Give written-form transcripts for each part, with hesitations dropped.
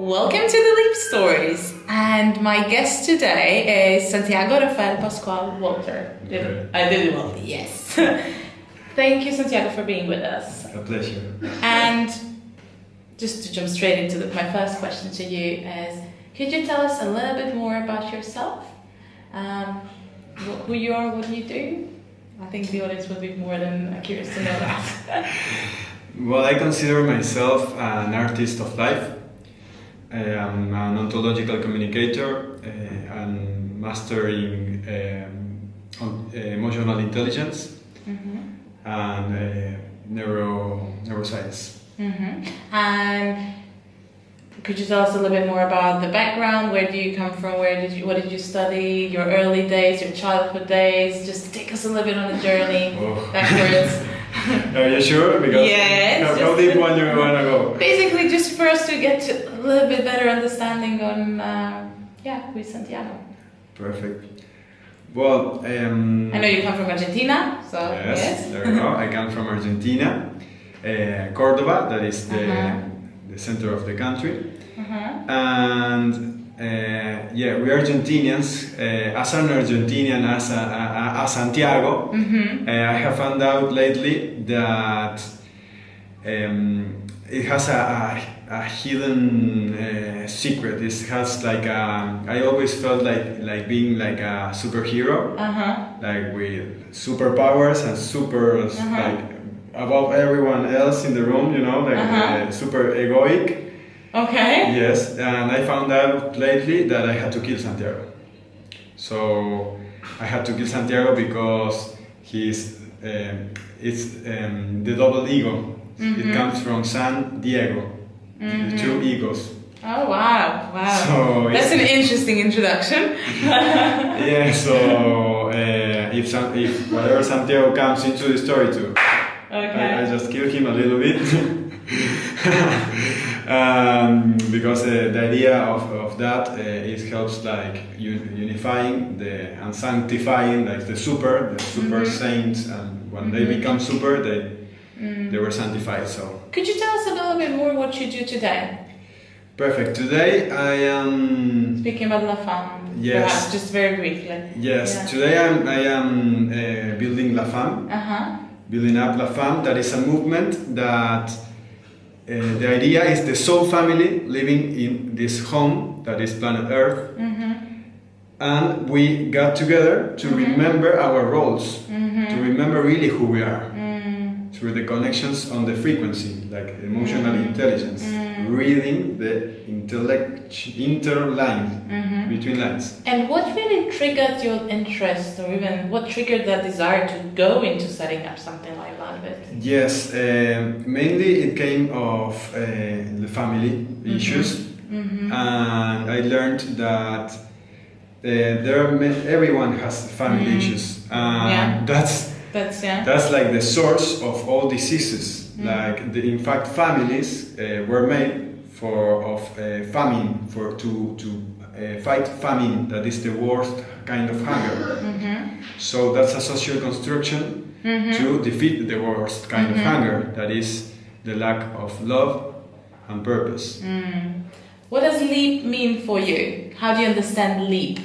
Welcome to the Leap Stories, and my guest today is Santiago, Rafael, Pascual, Walter. I did it well, yes. Thank you, Santiago, for being with us. A pleasure. And just to jump straight into my first question to you is, could you tell us a little bit more about yourself? Who you are, what you do? I think the audience would be more than curious to know that. Well, I consider myself an artist of life. I am an ontological communicator and mastering emotional intelligence and neuroscience. And could you tell us a little bit more about the background? Where do you come from? What did you study? Your early days, your childhood days? Just take us a little bit on a journey backwards. Are you sure? Because yes. How deep one you want to go? Basically, just for us to get a little bit better understanding on who is Santiago. Perfect. Well, I know you come from Argentina, so yes. There we go. I come from Argentina, Cordoba. That is the center of the country, and we Argentinians. As an Argentinian, as Santiago, I have found out lately that it has a hidden secret. It has like I always felt like being like a superhero, like with superpowers and like above everyone else in the room, you know, like super egoic. Okay. Yes, and I found out lately that I had to kill Santiago. So I had to kill Santiago because it's the double ego. It comes from San Diego, the two egos. Oh wow! So that's an interesting introduction. Yeah. So if whatever Santiago comes into the story too, I just kill him a little bit. Because the idea of that it helps like unifying and sanctifying like the super saints, and when they become super they were sanctified. So could you tell us a little bit more what you do today? Perfect. Today I am speaking about La Femme. Yes. Perhaps just very briefly. Yes. Yeah. Today I am building La Femme. Building up La Femme. That is a movement that. The idea is the soul family living in this home that is planet Earth, and we got together to remember our roles, to remember really who we are, through the connections on the frequency, like emotional intelligence, reading the interline between lines. And what really triggered your interest, or even what triggered that desire to go into setting up something like that? Yes, mainly it came of the family issues, and I learned that everyone has family issues, and that's like the source of all diseases. Like in fact, families were made of famine to fight famine. That is the worst kind of hunger. So that's a social construction to defeat the worst kind of hunger. That is the lack of love and purpose. What does leap mean for you? How do you understand leap?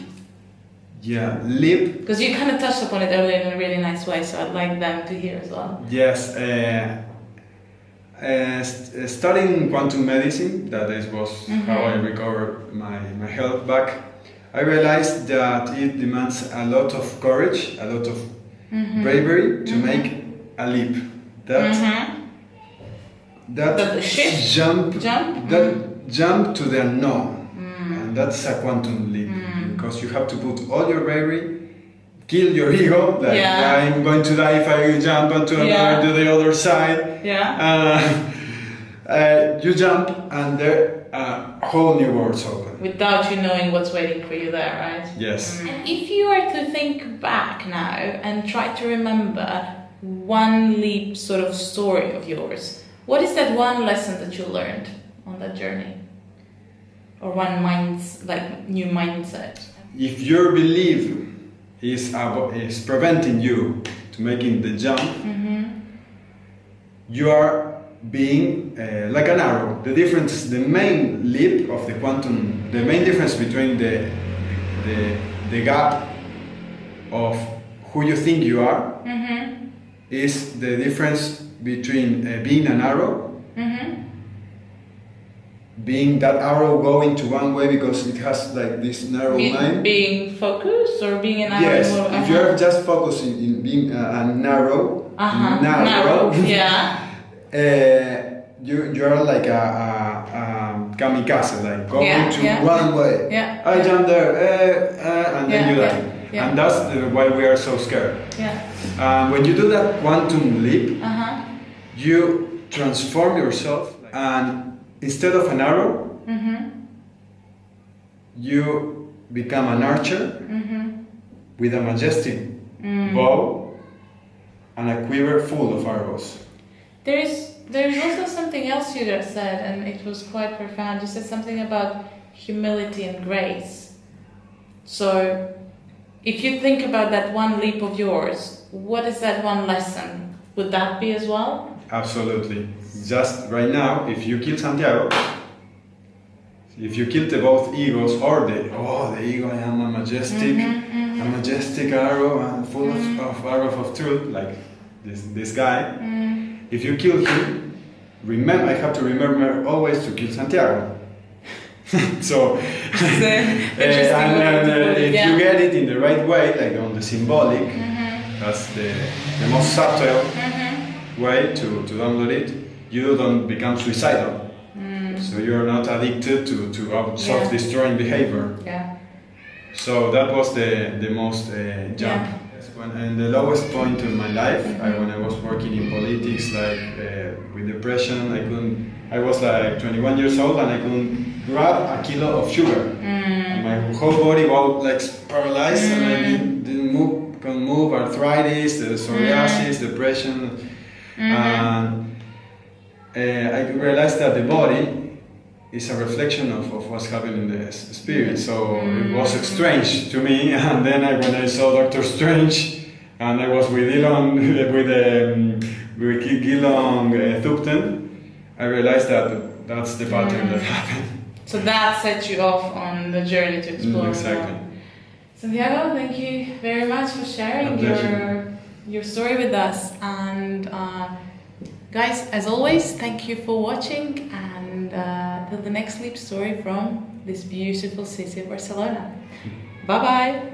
Yeah, leap. Because you kind of touched upon it earlier in a really nice way, so I'd like them to hear as well. Yes. Studying quantum medicine, was how I recovered my health back. I realized that it demands a lot of courage, a lot of bravery to make a leap. That jump to the unknown, and that's a quantum leap, because you have to put all your bravery, kill your ego, like I'm going to die if I jump onto to the other side. You jump and there a whole new world's open. Without you knowing what's waiting for you there, right? Yes. And if you were to think back now and try to remember one leap sort of story of yours, what is that one lesson that you learned on that journey? Or one new mindset? If your belief is preventing you to making the jump, you are being like an arrow. The difference, the main leap of the quantum, the main difference between the gap of who you think you are is the difference between being an arrow, being that arrow going to one way because it has like this narrow line. Being focused or being an arrow? Yes, if you're just focusing in being a narrow, yeah. You're like a kamikaze, like going to one way. Yeah. I jump there, and then you die. Yeah. And that's why we are so scared. When you do that quantum leap, you transform yourself, and instead of an arrow, you become an archer with a majestic bow and a quiver full of arrows. There's also something else you just said, and it was quite profound. You said something about humility and grace. So, if you think about that one leap of yours, what is that one lesson? Would that be as well? Absolutely. Just right now, if you kill Santiago, if you kill both egos, or the ego, I am a majestic arrow and full of arrows of truth, like this guy. If you kill him, I have to remember always to kill Santiago. So, if you get it in the right way, like on the symbolic, that's the most subtle way to download it. You don't become suicidal. So you're not addicted to self-destroying behavior. So that was the most jump. And the lowest point in my life, when I was working in politics, like with depression, I was like 21 years old and I couldn't grab a kilo of sugar. And my whole body was like paralyzed and I couldn't move, arthritis, the psoriasis, depression. And I realized that the body is a reflection of what's happening in the spirit. So it was strange to me. And then when I saw Doctor Strange, and I was with Gilon Thupten, I realized that that's the pattern that happened. So that set you off on the journey to explore. Exactly. Santiago, thank you very much for sharing your story with us. And guys, as always, thank you for watching, and till the next sleep story from this beautiful city of Barcelona. Bye bye.